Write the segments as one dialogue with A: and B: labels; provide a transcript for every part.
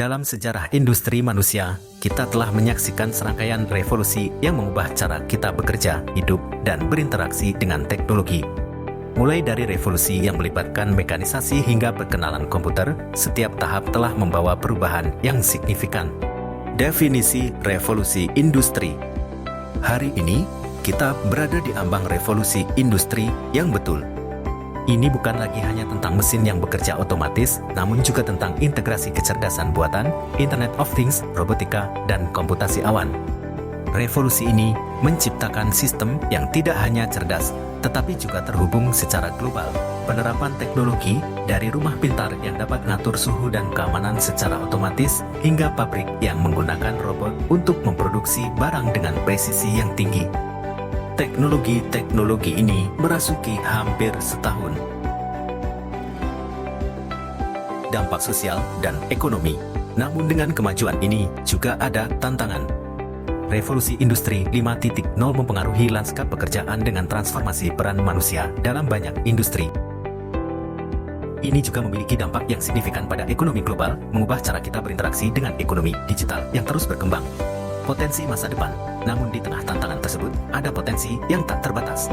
A: Dalam sejarah industri manusia, kita telah menyaksikan serangkaian revolusi yang mengubah cara kita bekerja, hidup, dan berinteraksi dengan teknologi. Mulai dari revolusi yang melibatkan mekanisasi hingga perkenalan komputer, setiap tahap telah membawa perubahan yang signifikan. Definisi revolusi industri. Hari ini, kita berada di ambang revolusi industri yang betul. Ini bukan lagi hanya tentang mesin yang bekerja otomatis, namun juga tentang integrasi kecerdasan buatan, Internet of Things, robotika, dan komputasi awan. Revolusi ini menciptakan sistem yang tidak hanya cerdas, tetapi juga terhubung secara global. Penerapan teknologi dari rumah pintar yang dapat mengatur suhu dan keamanan secara otomatis, hingga pabrik yang menggunakan robot untuk memproduksi barang dengan presisi yang tinggi. Teknologi ini merasuki hampir setahun. Dampak sosial dan ekonomi. Namun dengan kemajuan ini juga ada tantangan. Revolusi Industri 5.0 mempengaruhi lanskap pekerjaan dengan transformasi peran manusia dalam banyak industri. Ini juga memiliki dampak yang signifikan pada ekonomi global, mengubah cara kita berinteraksi dengan ekonomi digital yang terus berkembang. Potensi masa depan. Namun di tengah tantangan tersebut, ada potensi yang tak terbatas.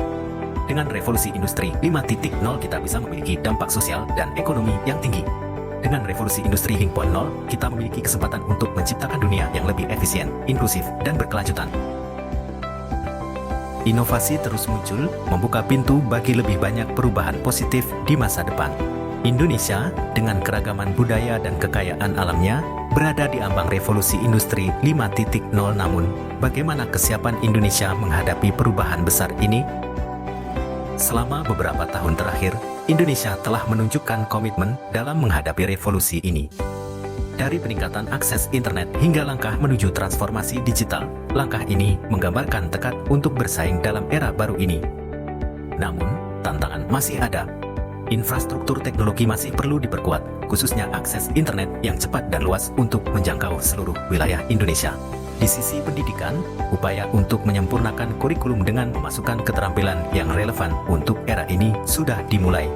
A: Dengan revolusi industri 5.0 kita bisa memiliki dampak sosial dan ekonomi yang tinggi. Dengan revolusi industri 5.0, kita memiliki kesempatan untuk menciptakan dunia yang lebih efisien, inklusif, dan berkelanjutan. Inovasi terus muncul, membuka pintu bagi lebih banyak perubahan positif di masa depan. Indonesia, dengan keragaman budaya dan kekayaan alamnya, berada di ambang revolusi industri 5.0. Namun, bagaimana kesiapan Indonesia menghadapi perubahan besar ini? Selama beberapa tahun terakhir, Indonesia telah menunjukkan komitmen dalam menghadapi revolusi ini. Dari peningkatan akses internet hingga langkah menuju transformasi digital, langkah ini menggambarkan tekad untuk bersaing dalam era baru ini. Namun, tantangan masih ada. Infrastruktur teknologi masih perlu diperkuat, khususnya akses internet yang cepat dan luas untuk menjangkau seluruh wilayah Indonesia. Di sisi pendidikan, upaya untuk menyempurnakan kurikulum dengan memasukkan keterampilan yang relevan untuk era ini sudah dimulai.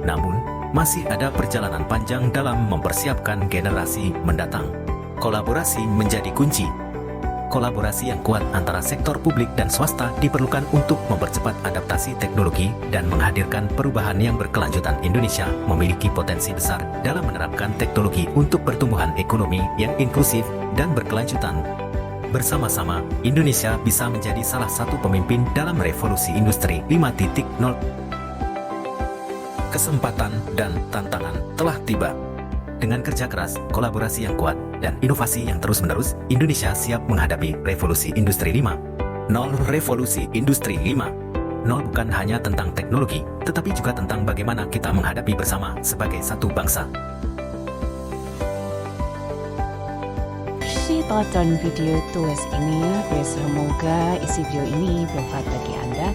A: Namun, masih ada perjalanan panjang dalam mempersiapkan generasi mendatang. Kolaborasi menjadi kunci. Kolaborasi yang kuat antara sektor publik dan swasta diperlukan untuk mempercepat adaptasi teknologi dan menghadirkan perubahan yang berkelanjutan. Indonesia memiliki potensi besar dalam menerapkan teknologi untuk pertumbuhan ekonomi yang inklusif dan berkelanjutan. Bersama-sama, Indonesia bisa menjadi salah satu pemimpin dalam revolusi industri 5.0. Kesempatan dan tantangan telah tiba. Dengan kerja keras, kolaborasi yang kuat, dan inovasi yang terus-menerus, Indonesia siap menghadapi revolusi industri 5.0. Revolusi industri 5.0 bukan hanya tentang teknologi, tetapi juga tentang bagaimana kita menghadapi bersama sebagai satu bangsa.
B: Si tonton video tulis ini, semoga isi video ini bermanfaat bagi Anda.